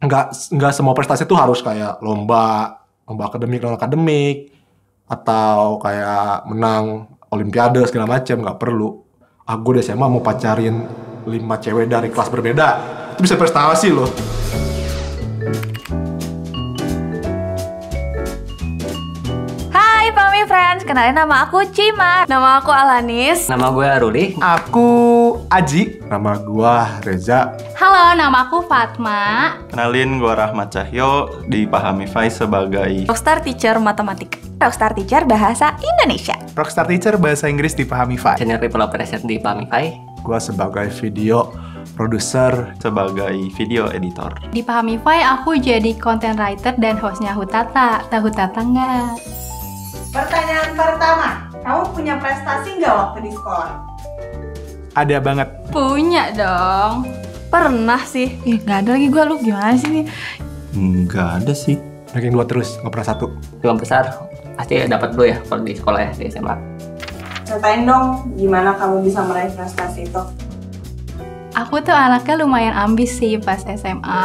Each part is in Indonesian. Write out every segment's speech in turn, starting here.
nggak semua prestasi tuh harus kayak lomba akademik non akademik atau kayak menang olimpiade segala macam, nggak perlu. Aku di SMA mau pacarin 5 cewek dari kelas berbeda, itu bisa prestasi loh. Hai Pami Friends, kenalin nama aku Cima. Nama aku Alanis. Nama gue Ruli. Aku Aji. Nama gua Reza. Halo, nama aku Fatma. Kenalin, gue Rahmat Cahyo, di Pahamify sebagai Rockstar Teacher Matematika. Rockstar Teacher Bahasa Indonesia. Rockstar Teacher Bahasa Inggris di Pahamify. Senior Developer Research di Pahamify. Gua sebagai video produser. sebagai video editor. Di Pahamify aku jadi content writer dan hostnya Hutata. Tahu Hutata nggak? Pertanyaan pertama, kamu punya prestasi nggak waktu di sekolah? Ada banget. Punya dong. Pernah sih. Nggak ada lagi gue, lu gimana sih nih? Nggak ada sih. Ranking 2 terus, nggak pernah 1. 5 besar pasti dapat dulu ya kalau di sekolah ya, di SMA. Ceritain dong, gimana kamu bisa meraih prestasi itu? Aku tuh anaknya lumayan ambis sih pas SMA.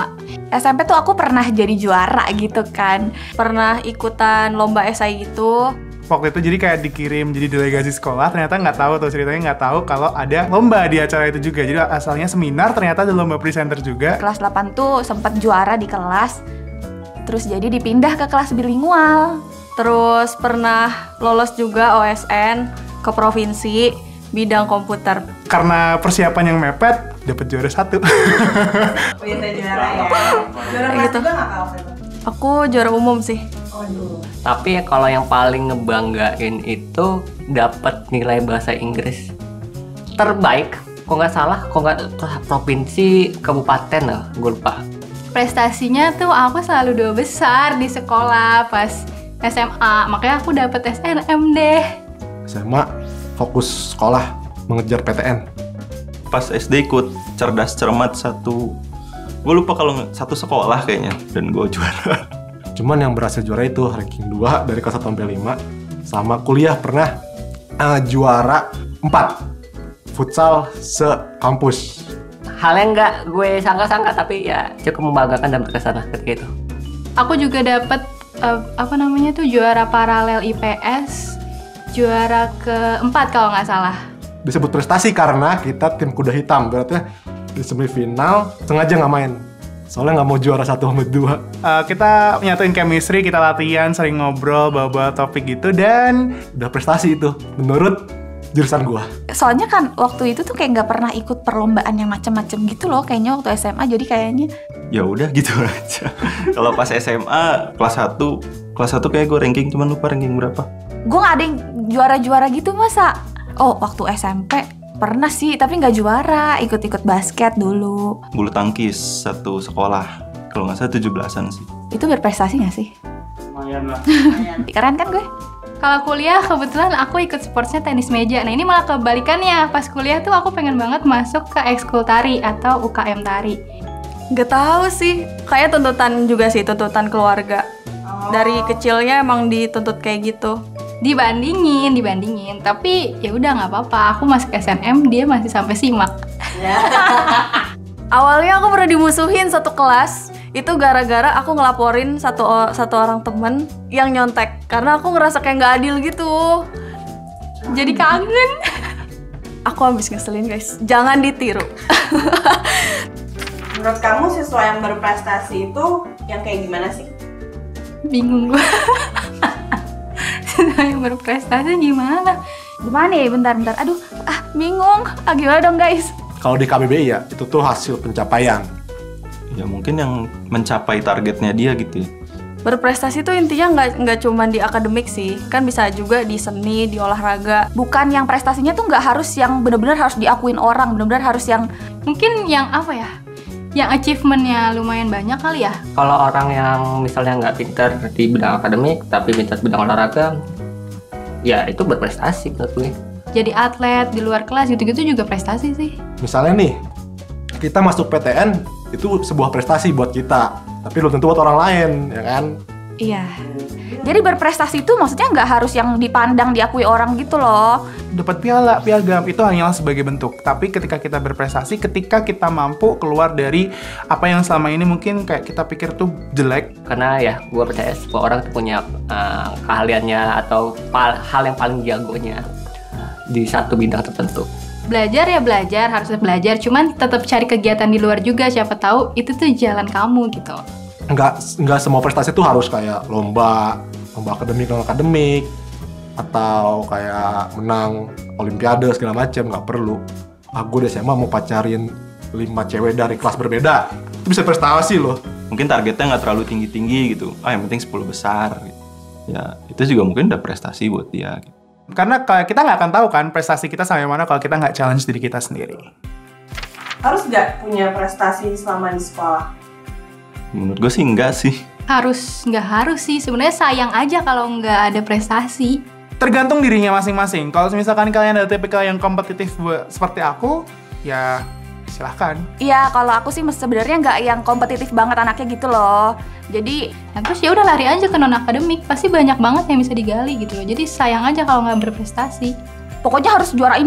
SMP tuh aku pernah jadi juara gitu kan. Pernah ikutan lomba esai gitu. Waktu itu jadi kayak dikirim jadi delegasi sekolah, ternyata nggak tahu tuh ceritanya, nggak tahu kalau ada lomba di acara itu juga. Jadi asalnya seminar, ternyata ada lomba presenter juga. Kelas 8 tuh sempat juara di kelas. Terus jadi dipindah ke kelas bilingual. Terus pernah lolos juga OSN ke provinsi bidang komputer. Karena persiapan yang mepet, dapat juara 1. Bisa juara ya? Juara kelas Gitu. juga nggak kak waktu itu? Aku juara umum sih. Waduh. Tapi kalau yang paling ngebanggain itu dapat nilai bahasa Inggris terbaik. Kok nggak salah, kok nggak provinsi, kabupaten lah, gue lupa. Prestasinya tuh aku selalu 2 besar di sekolah pas SMA. Makanya aku dapet SNM deh. SMA fokus sekolah, mengejar PTN. Pas SD ikut cerdas cermat satu, gue lupa kalau satu sekolah kayaknya, dan gue juara. Cuman yang berhasil juara itu ranking 2 dari kelas 1 sampai 5. Sama kuliah pernah juara 4 futsal sekampus. Hal yang nggak gue sangka-sangka tapi ya cukup membanggakan dan berkesan ketika itu. Aku juga dapet juara paralel IPS, juara ke-4 kalau nggak salah. Disebut prestasi karena kita tim kuda hitam, berarti di semifinal sengaja nggak main. Soalnya nggak mau juara 1 sama 2. Kita nyatuin chemistry, kita latihan, sering ngobrol, bawa topik gitu, dan Udah prestasi itu menurut jurusan gua. Soalnya kan waktu itu tuh kayak nggak pernah ikut perlombaan yang macem-macem gitu loh. Kayaknya waktu SMA jadi kayaknya Ya udah gitu aja. Kalau pas SMA kelas 1 kayak gue ranking, cuman lupa ranking berapa. gue nggak ada yang juara-juara gitu masa. Oh waktu SMP pernah sih tapi nggak juara, ikut-ikut basket dulu. Bulu tangkis satu sekolah, kalau nggak salah 17-an sih. Itu berprestasi nggak sih? lumayan lah. Keren kan gue? Kalau kuliah kebetulan aku ikut sportsnya tenis meja. Nah ini malah kebalikannya. Pas kuliah tuh aku pengen banget masuk ke ekskul tari atau UKM tari. Gak tahu sih, kayak tuntutan juga sih, tuntutan keluarga. Dari kecilnya emang dituntut kayak gitu. Dibandingin. Tapi ya udah nggak apa-apa. Aku masuk SNM, dia masih sampai simak. Awalnya aku pernah dimusuhin satu kelas. Itu gara-gara aku ngelaporin satu orang temen yang nyontek. Karena aku ngerasa kayak nggak adil gitu. Jadi kangen. Aku habis ngeselin guys, jangan ditiru. Menurut kamu siswa yang berprestasi itu yang kayak gimana sih? Bingung gue. Yang berprestasi gimana? Gimana ya? Bentar. Aduh, bingung. Gimana dong guys? Kalau di KBBI ya, itu tuh hasil pencapaian. Ya mungkin yang mencapai targetnya dia gitu ya. Berprestasi tuh intinya nggak cuma di akademik sih, kan bisa juga di seni, di olahraga. Bukan yang prestasinya tuh nggak harus yang benar-benar harus diakuin orang, benar-benar harus yang Mungkin yang apa ya? Yang achievementnya lumayan banyak kali ya. Kalau orang yang misalnya nggak pintar di bidang akademik tapi pintar di bidang olahraga, ya itu berprestasi menurut gue. Jadi atlet di luar kelas gitu-gitu juga prestasi sih. Misalnya nih, kita masuk PTN itu sebuah prestasi buat kita, tapi belum tentu buat orang lain, ya kan? Iya. Jadi berprestasi itu maksudnya nggak harus yang dipandang, diakui orang gitu loh. Dapat piala, piagam itu hanyalah sebagai bentuk. Tapi ketika kita berprestasi, ketika kita mampu keluar dari apa yang selama ini mungkin kayak kita pikir tuh jelek. Karena ya gue percaya semua orang tuh punya keahliannya atau hal yang paling jagonya di satu bidang tertentu. Belajar ya belajar, harus belajar. Cuman tetap cari kegiatan di luar juga. Siapa tahu itu tuh jalan kamu gitu. Nggak semua prestasi tuh harus kayak lomba akademik non akademik atau kayak menang olimpiade segala macam, nggak perlu. Aku di SMA mau pacarin 5 cewek dari kelas berbeda, itu bisa prestasi loh. Mungkin targetnya nggak terlalu tinggi-tinggi gitu. Yang penting 10 besar gitu. Ya itu juga mungkin udah prestasi buat dia gitu. Karena kita nggak akan tahu kan prestasi kita sampai mana kalau kita nggak challenge diri kita sendiri. Harus nggak punya prestasi selama di sekolah? Menurut gue sih enggak sih. Nggak harus sih. Sebenarnya sayang aja kalau nggak ada prestasi. Tergantung dirinya masing-masing. Kalau misalkan kalian ada tipikal yang kompetitif seperti aku, ya silahkan. Iya, kalau aku sih sebenarnya nggak yang kompetitif banget anaknya gitu loh. Jadi, Nah terus ya udah lari aja ke non akademik. Pasti banyak banget yang bisa digali gitu loh. Jadi sayang aja kalau nggak berprestasi. pokoknya harus juara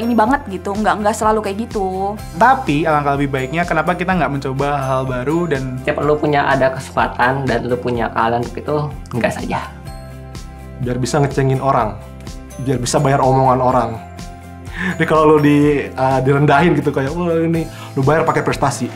ini banget gitu. Nggak selalu kayak gitu. Tapi alangkah lebih baiknya kenapa kita nggak mencoba hal baru dan Setiap lu punya ada kesempatan dan lu punya keahlian untuk itu, enggak saja. Biar bisa ngecengin orang, biar bisa bayar omongan orang. Jadi kalau lu direndahin gitu kayak, wah ini lu bayar pakai prestasi.